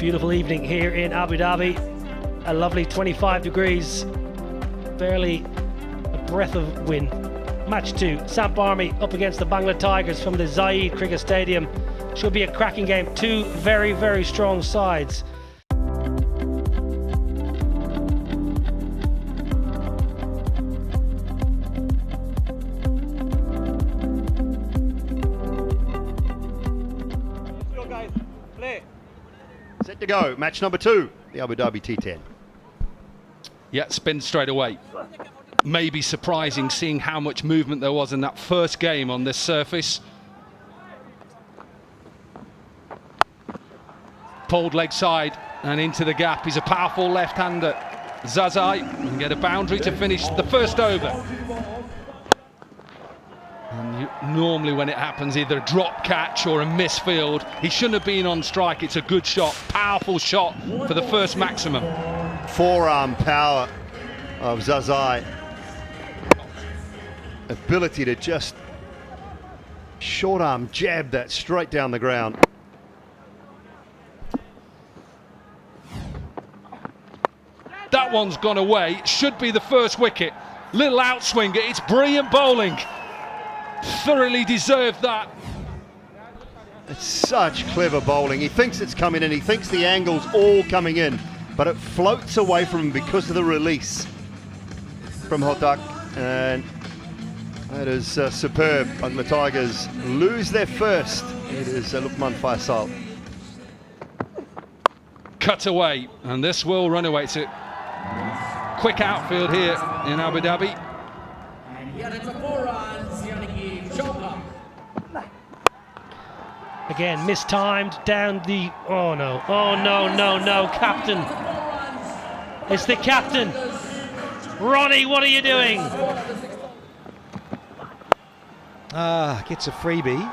beautiful evening here in Abu Dhabi. A lovely 25 degrees, barely a breath of wind. Match 2, Smap Army up against the Bangl Tigers from the Zayed Cricket Stadium. Should be a cracking game. Two very, very strong sides. Set to go, match number 2, the Abu Dhabi T10. Yeah, spin straight away. Maybe surprising seeing how much movement there was in that first game on this surface. Pulled leg side and into the gap. He's a powerful left-hander. Zazai can get a boundary to finish the first over. And normally when it happens, either a drop catch or a misfield. He shouldn't have been on strike. It's a good shot, powerful shot for the first maximum. Forearm power of Zazai. Ability to just short arm jab that straight down the ground. That one's gone away. Should be the first wicket. Little outswinger. It's brilliant bowling. Thoroughly deserved that. It's such clever bowling. He thinks it's coming in. He thinks the angle's all coming in, but it floats away from him because of the release from Hodak, and that is superb. Bangl Tigers lose their first. It is Lukman Faisal. Cut away, and this will run away. It's a quick outfield here in Abu Dhabi. Again, mistimed down the... Oh no, no, captain. It's the captain. Ronnie, what are you doing? Gets a freebie.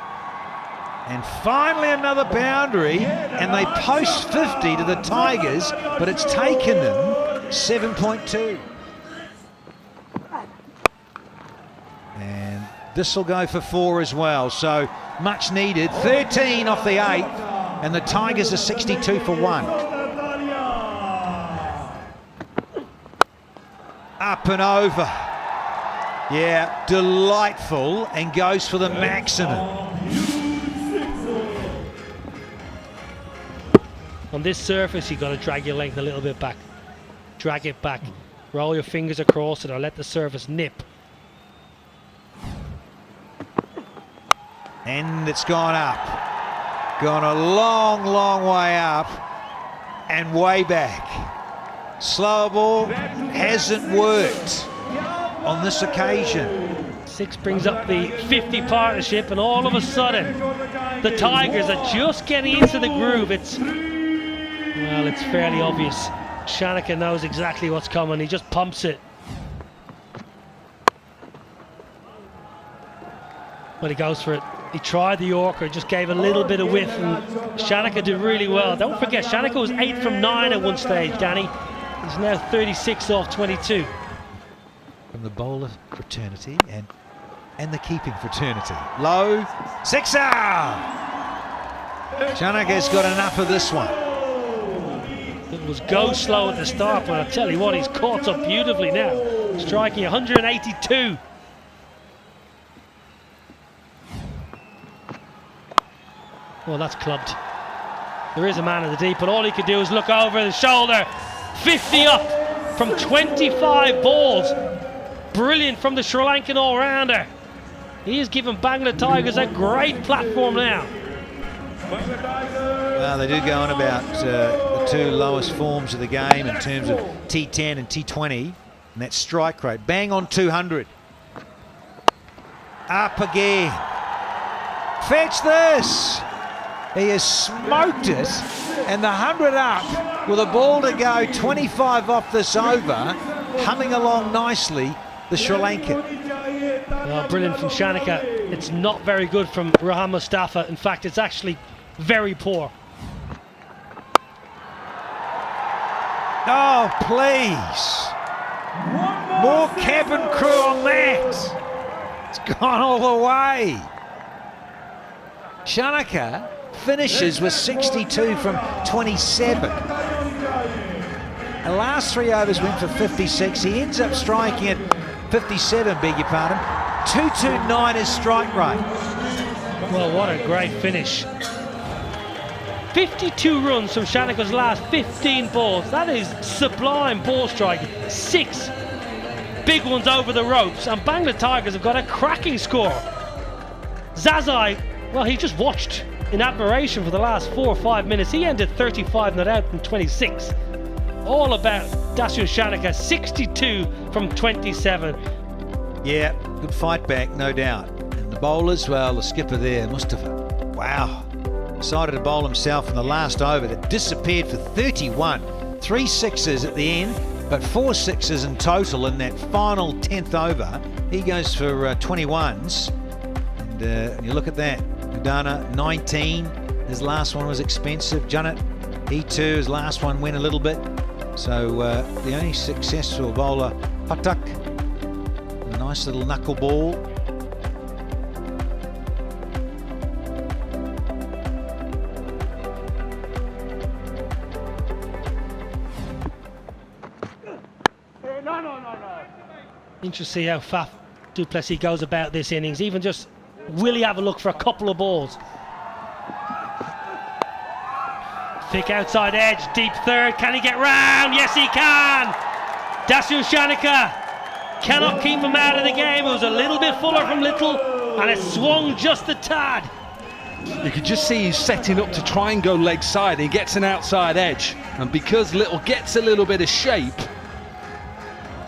And finally another boundary, and they post 50 to the Tigers, but it's taken them 7.2. And this will go for 4 as well, so much needed. 13 off the 8th, and the Tigers are 62 for 1. Up and over. Yeah, delightful, and goes for the maximum. On this surface, you've got to drag your length a little bit back. Drag it back. Roll your fingers across it or let the surface nip. And it's gone up. Gone a long, long way up and way back. Slower ball hasn't worked on this occasion. 6 brings up the 50 partnership, and all of a sudden, the Tigers are just getting into the groove. Well, it's fairly obvious. Shanaka knows exactly what's coming. He just pumps it. Well, he goes for it. He tried the Yorker, just gave a little bit of whiff, and Shanaka did really well. Don't forget, Shanaka was 8 from 9 at one stage, Danny. He's now 36 off 22. From the bowler fraternity and the keeping fraternity. Low, sixer! Shanaka's got enough of this one. It was go slow at the start, but I tell you what, he's caught up beautifully now. Striking 182. Well, that's clubbed. There is a man in the deep, but all he could do is look over the shoulder. 50 up from 25 balls. Brilliant from the Sri Lankan all-rounder. He is giving Bangl Tigers a great platform now. Well, they did go on about the 2 lowest forms of the game in terms of T10 and T20, and that's strike rate. Bang on 200. Up again. Fetch this. He has smoked it, and the 100 up with a ball to go, 25 off this over, humming along nicely, the Sri Lankan. Oh, brilliant from Shanaka. It's not very good from Rahan Mustafa. In fact, it's actually very poor. Oh, please. More cabin crew on that. It's gone all the way. Shanaka finishes with 62 from 27. The last 3 overs went for 56. He ends up striking at 57, beg your pardon. 229 is strike rate. Well, what a great finish. 52 runs from Shanika's last 15 balls. That is sublime ball striking. 6 big ones over the ropes, and Bangl Tigers have got a cracking score. Zazai, well, he just watched in admiration for the last 4 or 5 minutes. He ended 35 not out from 26. All about Dasu Shanika, 62 from 27. Yeah, good fight back, no doubt. And the bowlers, well, the skipper there, Mustafa, wow, decided to bowl himself in the last over that disappeared for 31. 3 sixes at the end, but 4 sixes in total in that final 10th over. He goes for 21s. And you look at that, Udana 19, his last one was expensive. Junnit, he too, his last one went a little bit. So the only successful bowler, Patak, a nice little knuckle ball. Interesting to see how Faf du Plessis goes about this innings. Even just, will he have a look for a couple of balls? Thick outside edge, deep third. Can he get round? Yes, he can. Dasu Shanika cannot keep him out of the game. It was a little bit fuller from Little, and it swung just a tad. You can just see he's setting up to try and go leg side. He gets an outside edge, and because Little gets a little bit of shape,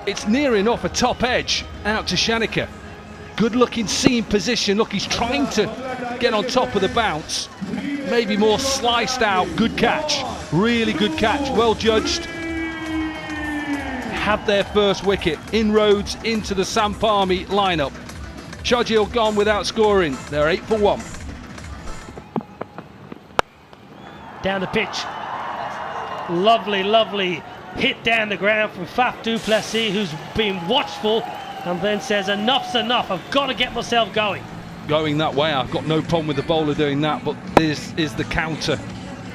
it's near enough a top edge out to Shanika. Good looking seam position. Look, he's trying to get on top of the bounce. Maybe more sliced out. Good catch. Really good catch. Well judged. Have their first wicket. Inroads into the Smap Army lineup. Shajil gone without scoring. They're 8 for 1. Down the pitch. Lovely, lovely hit down the ground from Faf du Plessis, who's been watchful and then says, enough's enough, I've got to get myself going. Going that way, I've got no problem with the bowler doing that, but this is the counter.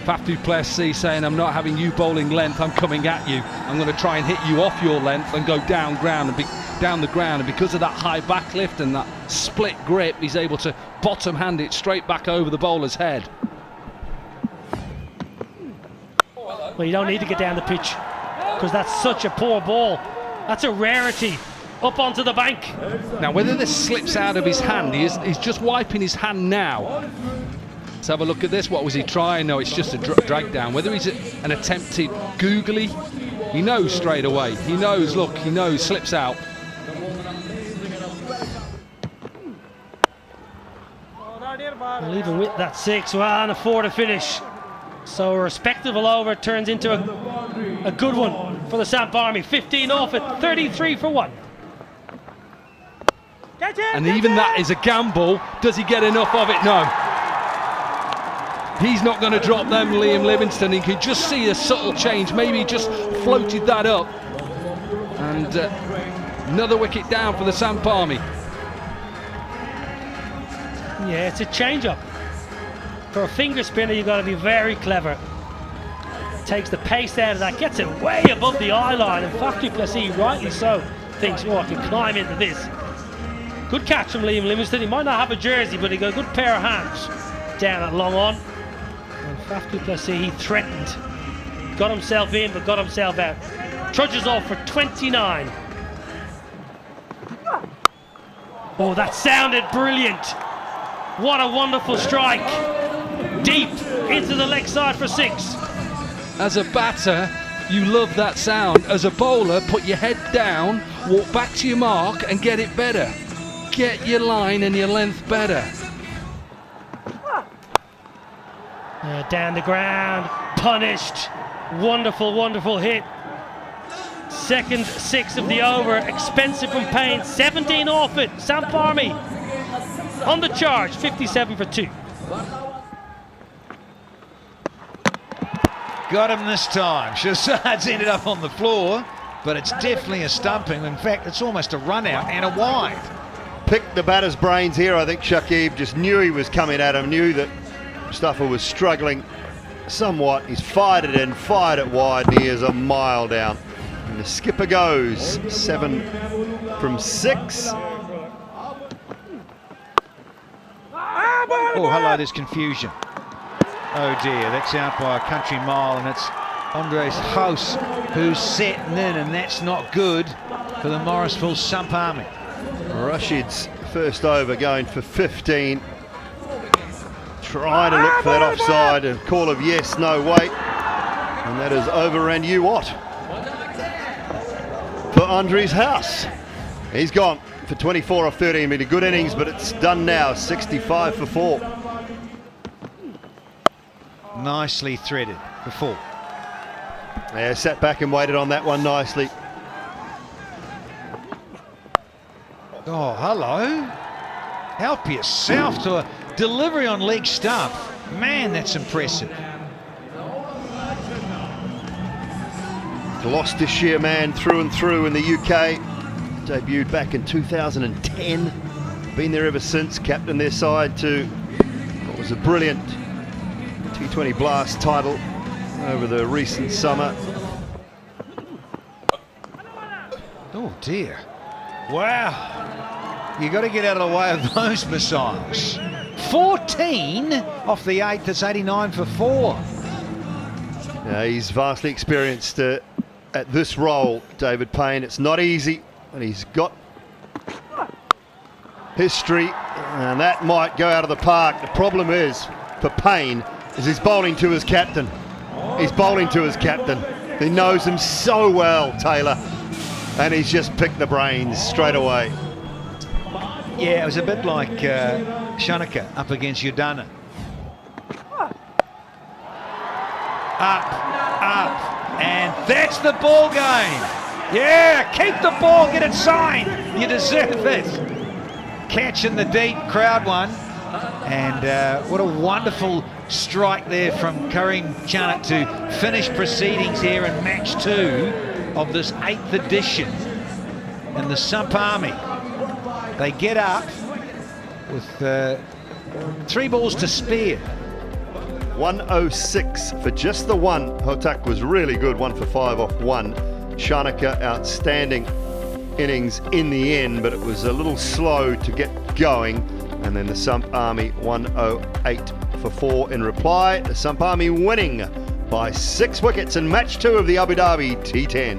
Faf du Plessis saying, I'm not having you bowling length, I'm coming at you. I'm going to try and hit you off your length and go down the ground, and because of that high backlift and that split grip, he's able to bottom hand it straight back over the bowler's head. Well, you don't need to get down the pitch, because that's such a poor ball. That's a rarity. Up onto the bank. Now, whether this slips out of his hand, he's just wiping his hand now. Let's have a look at this. What was he trying? No, it's just a drag down. Whether he's an attempted googly, he knows straight away. He knows, look, he knows, slips out. Well, even with that 6, well, and a 4 to finish. So a respectable over turns into a good one for the Smap Army. 15 off at 33 for 1. And even that is a gamble. Does he get enough of it? No. He's not going to drop them, Liam Livingston. He could just see a subtle change. Maybe he just floated that up. And another wicket down for the Smap Army. Yeah, it's a change-up. For a finger spinner, you've got to be very clever. Takes the pace out of that, gets it way above the eye line, and Faf du Plessis, rightly so, thinks, oh, I can climb into this. Good catch from Liam Livingston. He might not have a jersey, but he got a good pair of hands down at long on. And Faf du Plessis, he threatened. Got himself in, but got himself out. Trudges off for 29. Oh, that sounded brilliant. What a wonderful strike. Deep into the leg side for 6. As a batter, you love that sound. As a bowler, put your head down, walk back to your mark and get it better. Get your line and your length better. Down the ground, punished. Wonderful, wonderful hit. Second 6 of the over, expensive from Payne. 17 off it. Smap Army on the charge, 57 for 2. Got him this time. Shazad's ended up on the floor, but it's definitely a stumping. In fact, it's almost a run out and a wide. Picked the batter's brains here. I think Shakib just knew he was coming at him, knew that Mustafa was struggling somewhat. He's fired it in, fired it wide, and he is a mile down. And the skipper goes 7 from 6. Oh, hello, there's confusion. Oh dear, that's out by a country mile, and it's Andres House who's setting in, and that's not good for the Morrisville Smap Army. Rashid's first over going for 15. Trying to look for that offside, a call of yes, no, wait. And that is over, and you what? For Andres House. He's gone for 24 off 13, been a good innings, but it's done now, 65 for 4. Nicely threaded for 4. Yeah, sat back and waited on that one nicely. Oh, hello. Help yourself to a delivery on leg stump. Man, that's impressive. Gloucestershire man through and through in the UK. Debuted back in 2010. Been there ever since. Captained their side to what was a brilliant T20 Blast title over the recent summer. Oh dear. Wow. You got to get out of the way of those missiles. 14 off the 8th, that's 89 for 4. Yeah, he's vastly experienced at this role, David Payne. It's not easy, and he's got history, and that might go out of the park. The problem is, for Payne, is he's bowling to his captain. He's bowling to his captain. He knows him so well, Taylor, and he's just picked the brains straight away. Yeah, it was a bit like Shanaka up against Udana. Up, and that's the ball game. Yeah, keep the ball, get it signed. You deserve it. Catch in the deep, crowd one. And what a wonderful strike there from Kareem Janat to finish proceedings here in match 2 of this 8th edition. And the Smap Army, they get up with 3 balls to spare. 106 for just the one. Hotak was really good, 1 for 5 off 1. Shanaka, outstanding innings in the end, but it was a little slow to get going. And then the Smap Army 108 for 4 in reply. The Smap Army winning by 6 wickets in match 2 of the Abu Dhabi T10.